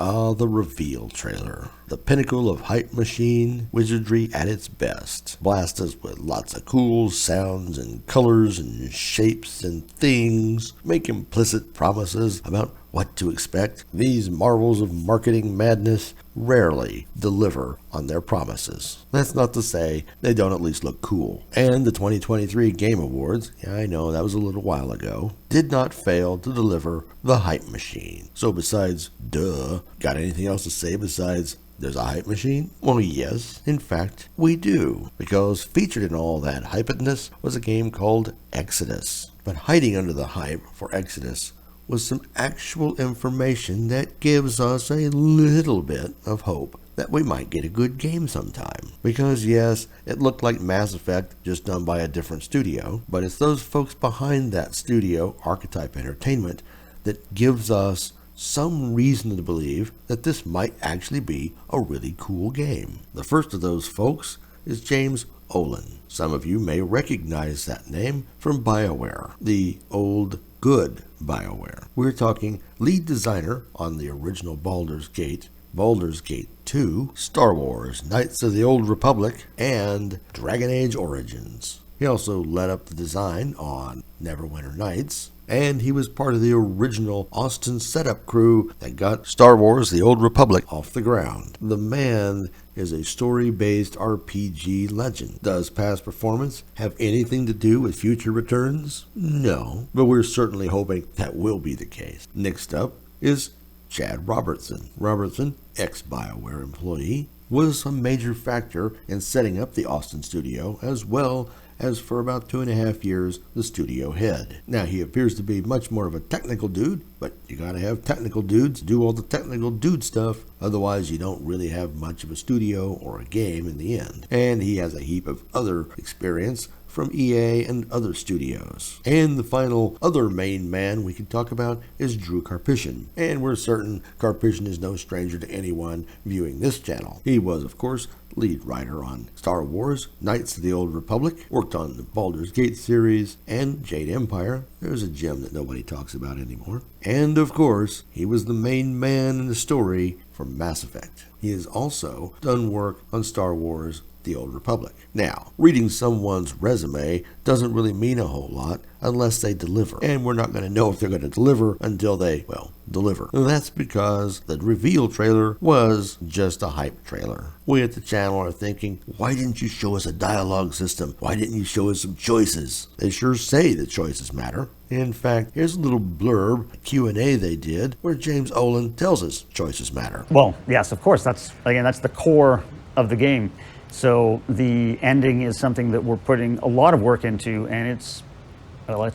Ah, the reveal trailer. The pinnacle of hype machine wizardry at its best. Blast us with lots of cool sounds and colors and shapes and things. Make implicit promises about what to expect. These marvels of marketing madness rarely deliver on their promises. That's not to say they don't at least look cool. And the 2023 Game Awards, yeah, I know that was a little while ago, did not fail to deliver the hype machine. So besides, got anything else to say besides there's a hype machine? Well, yes, in fact, we do. Because featured in all that hypedness was a game called Exodus. But hiding under the hype for Exodus was some actual information that gives us a little bit of hope that we might get a good game sometime. Because yes, it looked like Mass Effect just done by a different studio, but it's those folks behind that studio, Archetype Entertainment, that gives us some reason to believe that this might actually be a really cool game. The first of those folks is James Ohlen. Some of you may recognize that name from BioWare, the old good BioWare. We're talking lead designer on the original Baldur's Gate 2, Star Wars, Knights of the Old Republic, and Dragon Age Origins. He also led up the design on Neverwinter Nights, and he was part of the original Austin setup crew that got Star Wars The Old Republic off the ground. The man is a story-based RPG legend. Does past performance have anything to do with future returns? No, but we're certainly hoping that will be the case. Next up is Chad Robertson. Robertson, ex-BioWare employee, was a major factor in setting up the Austin studio, as well as for about 2.5 years the studio head. Now, he appears to be much more of a technical dude, but you gotta have technical dudes do all the technical dude stuff, otherwise you don't really have much of a studio or a game in the end. And he has a heap of other experience from EA and other studios. And the final other main man we can talk about is Drew Karpyshyn. And we're certain Karpyshyn is no stranger to anyone viewing this channel. He was, of course, lead writer on Star Wars, Knights of the Old Republic, worked on the Baldur's Gate series, and Jade Empire. There's a gem that nobody talks about anymore. And, of course, he was the main man in the story for Mass Effect. He has also done work on Star Wars The Old Republic. Now, reading someone's resume doesn't really mean a whole lot unless they deliver. And we're not going to know if they're going to deliver until they, deliver. And that's because the reveal trailer was just a hype trailer. We at the channel are thinking, why didn't you show us a dialogue system? Why didn't you show us some choices? They sure say the choices matter. In fact, here's a little blurb, a Q&A they did, where James Ohlen tells us choices matter. Well, yes, of course. That's the core of the game. So the ending is something that we're putting a lot of work into, and it's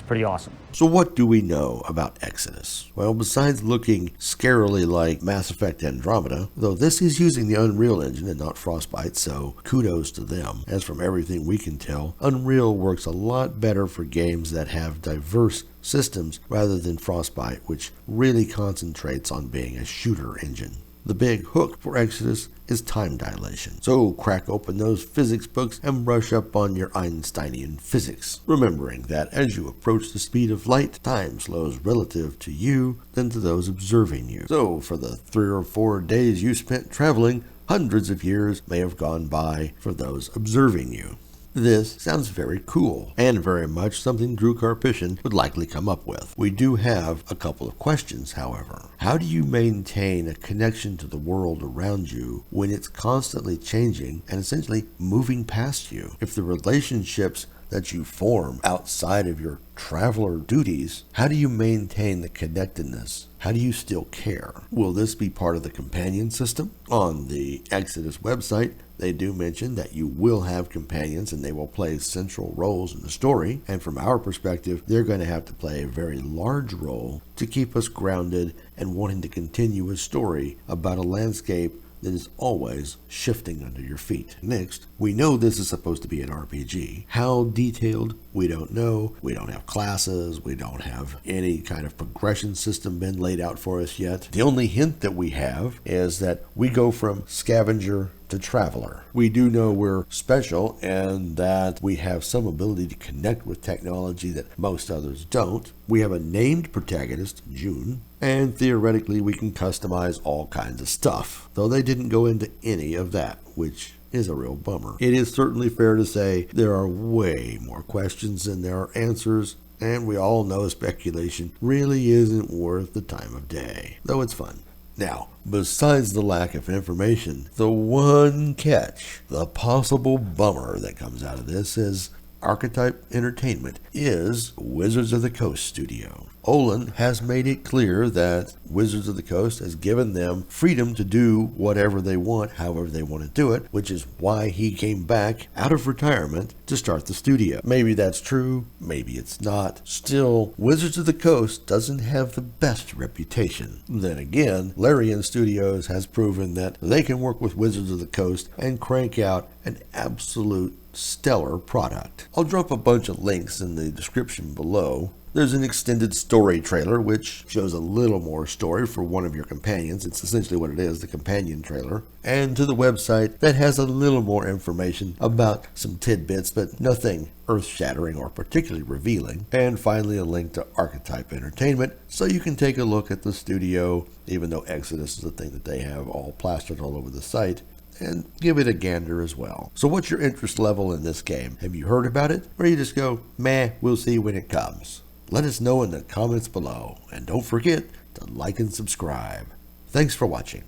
pretty awesome. So what do we know about Exodus? Well, besides looking scarily like Mass Effect Andromeda, though this is using the Unreal Engine and not Frostbite, so kudos to them. As from everything we can tell, Unreal works a lot better for games that have diverse systems rather than Frostbite, which really concentrates on being a shooter engine. The big hook for Exodus is time dilation. So crack open those physics books and brush up on your Einsteinian physics, remembering that as you approach the speed of light, time slows relative to you than to those observing you. So for the 3 or 4 days you spent traveling, hundreds of years may have gone by for those observing you. This sounds very cool, and very much something Drew Karpyshyn would likely come up with. We do have a couple of questions, however. How do you maintain a connection to the world around you when it's constantly changing and essentially moving past you? If the relationships that you form outside of your traveler duties, how do you maintain the connectedness? How do you still care? Will this be part of the companion system? On the Exodus website, they do mention that you will have companions and they will play central roles in the story. And from our perspective, they're going to have to play a very large role to keep us grounded and wanting to continue a story about a landscape that is always shifting under your feet. Next, we know this is supposed to be an RPG. How detailed? We don't know. We don't have classes. We don't have any kind of progression system been laid out for us yet. The only hint that we have is that we go from scavenger to Traveler. We do know we're special and that we have some ability to connect with technology that most others don't. We have a named protagonist, June, and theoretically we can customize all kinds of stuff, though they didn't go into any of that, which is a real bummer. It is certainly fair to say there are way more questions than there are answers, and we all know speculation really isn't worth the time of day, though it's fun. Now, besides the lack of information, the one catch, the possible bummer that comes out of this is Archetype Entertainment is Wizards of the Coast studio. Olin has made it clear that Wizards of the Coast has given them freedom to do whatever they want, however they want to do it, which is why he came back out of retirement to start the studio. Maybe that's true, maybe it's not. Still, Wizards of the Coast doesn't have the best reputation. Then again, Larian Studios has proven that they can work with Wizards of the Coast and crank out an absolute stellar product. I'll drop a bunch of links in the description below. There's an extended story trailer which shows a little more story for one of your companions. It's essentially what it is, the companion trailer. And to the website that has a little more information about some tidbits, but nothing earth-shattering or particularly revealing. And finally a link to Archetype Entertainment so you can take a look at the studio, even though Exodus is the thing that they have all plastered all over the site, and give it a gander as well. So what's your interest level in this game? Have you heard about it? Or you just go, meh, we'll see when it comes? Let us know in the comments below, and don't forget to like and subscribe. Thanks for watching.